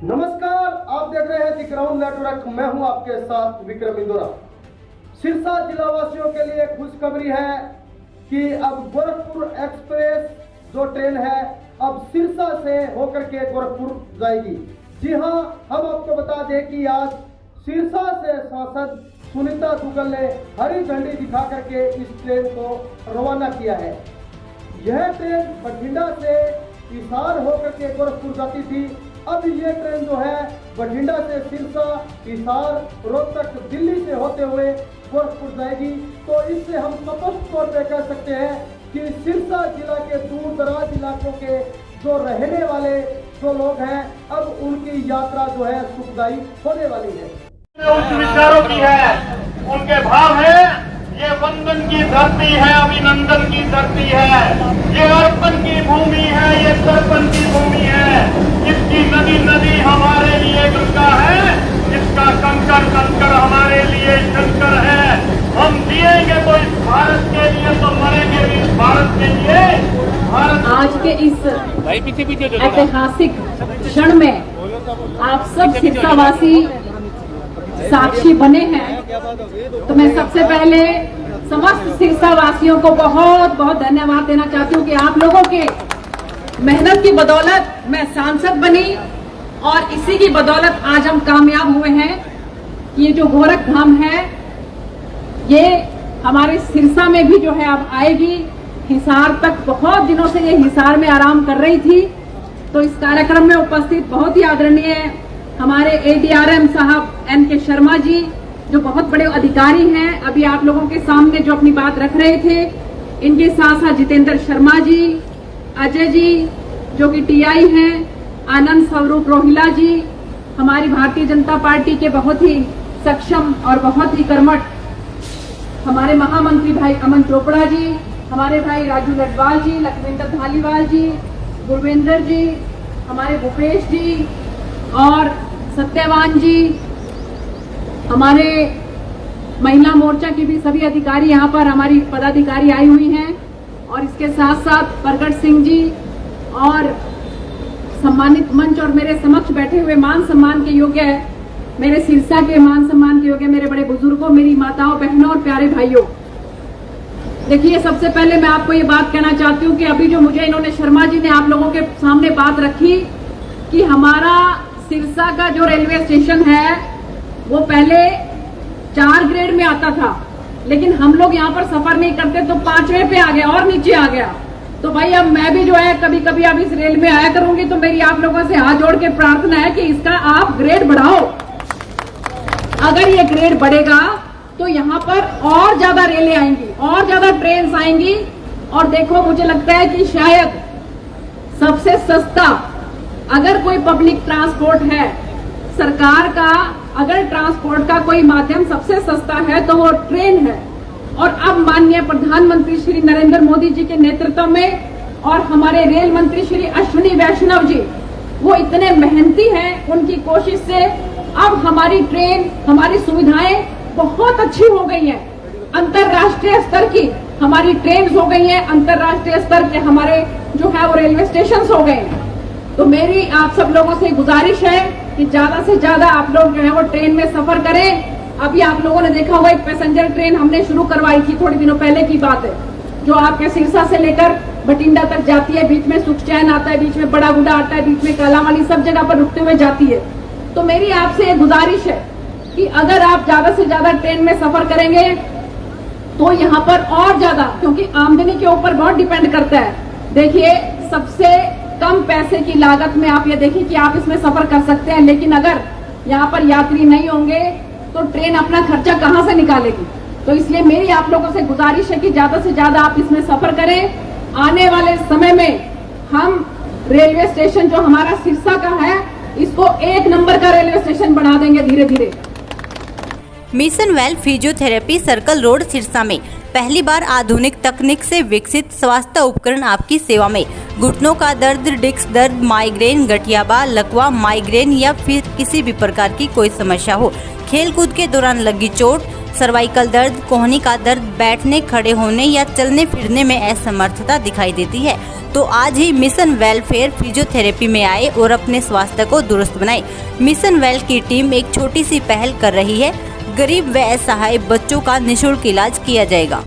नमस्कार, आप देख रहे हैं द ग्राउंड नेटवर्क। मैं हूं आपके साथ विक्रम इंदौरा। सिरसा जिला वासियों के लिए खुशखबरी है कि अब गोरखपुर एक्सप्रेस जो ट्रेन है अब सिरसा से होकर के गोरखपुर जाएगी। जी हां, हम आपको बता दें कि आज सिरसा से सांसद सुनीता दुग्गल ने हरी झंडी दिखा करके इस ट्रेन को रवाना किया है। यह ट्रेन बठिंडा से हिसार होकर के गोरखपुर जाती थी। अब ये ट्रेन जो है बठिंडा से सिरसा, हिसार, रोहतक, दिल्ली से होते हुए गोरखपुर जाएगी। तो इससे हम स्पष्ट तौर पे कह सकते हैं कि सिरसा जिला के दूर दराज इलाकों के जो रहने वाले जो लोग हैं अब उनकी यात्रा जो है सुखदायी होने वाली है। उच्च विचारों की है, उनके भाव है, ये वंदन की धरती है, अभिनंदन की धरती है, ये अर्पण की भूमि है, ये तर्पण की भूमि है। इसकी नदी नदी हमारे लिए गंगा है, इसका कंकर कंकर हमारे लिए शंकर है। हम जिएंगे तो इस भारत के लिए, तो मरेंगे भी इस भारत के लिए। आज के इस ऐतिहासिक क्षण में आप सब सिरसावासी साक्षी बने हैं। तो मैं सबसे पहले समस्त सिरसा वासियों को बहुत बहुत धन्यवाद देना चाहती हूँ कि आप लोगों के मेहनत की बदौलत मैं सांसद बनी और इसी की बदौलत आज हम कामयाब हुए हैं। ये जो गोरख धाम है ये हमारे सिरसा में भी जो है अब आएगी। हिसार तक बहुत दिनों से ये हिसार में आराम कर रही थी। तो इस कार्यक्रम में उपस्थित बहुत ही आदरणीय हमारे ADRM साहब NK शर्मा जी जो बहुत बड़े अधिकारी हैं, अभी आप लोगों के सामने जो अपनी बात रख रहे थे। इनके साथ साथ जितेंद्र शर्मा जी, अजय जी जो कि TI हैं, आनंद स्वरूप रोहिला जी, हमारी भारतीय जनता पार्टी के बहुत ही सक्षम और बहुत ही कर्मठ हमारे महामंत्री भाई अमन चोपड़ा जी, हमारे भाई राजू लटवाल जी, लखविंदर धालीवाल जी, गुरविंदर जी, हमारे भूपेश जी और सत्यवान जी, हमारे महिला मोर्चा की भी सभी अधिकारी यहाँ पर हमारी पदाधिकारी आई हुई हैं और इसके साथ साथ प्रगट सिंह जी और सम्मानित मंच और मेरे समक्ष बैठे हुए मान सम्मान के योग्य मेरे सिरसा के मान सम्मान के योग्य मेरे बड़े बुजुर्गों, मेरी माताओं, बहनों और प्यारे भाइयों। देखिए, सबसे पहले मैं आपको ये बात कहना चाहती हूँ कि अभी जो मुझे इन्होंने शर्मा जी ने आप लोगों के सामने बात रखी कि हमारा सिरसा का जो रेलवे स्टेशन है वो पहले 4 ग्रेड में आता था, लेकिन हम लोग यहाँ पर सफर नहीं करते तो 5वें पे आ गया और नीचे आ गया। तो भाई अब मैं भी जो है कभी कभी अब इस रेल में आया करूंगी तो मेरी आप लोगों से हाथ जोड़ के प्रार्थना है कि इसका आप ग्रेड बढ़ाओ। अगर ये ग्रेड बढ़ेगा तो यहाँ पर और ज्यादा रेलें आएंगी, और ज्यादा ट्रेन आएंगी। और देखो, मुझे लगता है कि शायद सबसे सस्ता अगर कोई पब्लिक ट्रांसपोर्ट है सरकार का, अगर ट्रांसपोर्ट का कोई माध्यम सबसे सस्ता है तो वो ट्रेन है। और अब माननीय प्रधानमंत्री श्री नरेंद्र मोदी जी के नेतृत्व में और हमारे रेल मंत्री श्री अश्विनी वैष्णव जी वो इतने मेहनती हैं, उनकी कोशिश से अब हमारी ट्रेन, हमारी सुविधाएं बहुत अच्छी हो गई हैं। अंतर्राष्ट्रीय स्तर की हमारी ट्रेन हो गई हैं, अंतर्राष्ट्रीय स्तर के हमारे जो है वो रेलवे स्टेशन हो गए हैं। तो मेरी आप सब लोगों से गुजारिश है कि ज्यादा से ज्यादा आप लोग जो है वो ट्रेन में सफर करें। अभी आप लोगों ने देखा होगा एक पैसेंजर ट्रेन हमने शुरू करवाई थी, थोड़ी दिनों पहले की बात है, जो आपके सिरसा से लेकर बठिंडा तक जाती है। बीच में सुखचैन आता है, बीच में बड़ा गुडा आता है, बीच में कालावाली, सब जगह पर रुकते हुए जाती है। तो मेरी आपसे गुजारिश है कि अगर आप ज्यादा से ज्यादा ट्रेन में सफर करेंगे तो यहाँ पर और ज्यादा, क्योंकि आमदनी के ऊपर बहुत डिपेंड करता है। देखिए, सबसे कम पैसे की लागत में आप ये देखिए कि आप इसमें सफर कर सकते हैं, लेकिन अगर यहाँ पर यात्री नहीं होंगे तो ट्रेन अपना खर्चा कहाँ से निकालेगी। तो इसलिए मेरी आप लोगों से गुजारिश है कि ज्यादा से ज्यादा आप इसमें सफर करें। आने वाले समय में हम रेलवे स्टेशन जो हमारा सिरसा का है इसको 1 नंबर का रेलवे स्टेशन बना देंगे धीरे धीरे। Mission well physiotherapy circle road Sirsa में पहली बार आधुनिक तकनीक से विकसित स्वास्थ्य उपकरण आपकी सेवा में। घुटनों का दर्द, डिस्क दर्द, माइग्रेन, गठियाबा, लकवा, माइग्रेन या फिर किसी भी प्रकार की कोई समस्या हो, खेल कूद के दौरान लगी चोट, सर्वाइकल दर्द, कोहनी का दर्द, बैठने खड़े होने या चलने फिरने में असमर्थता दिखाई देती है तो आज ही मिशन वेलफेयर फिजियोथेरेपी में आए और अपने स्वास्थ्य को दुरुस्त बनाए। मिशन वेल की टीम एक छोटी सी पहल कर रही है। गरीब व असहाय बच्चों का निःशुल्क इलाज किया जाएगा।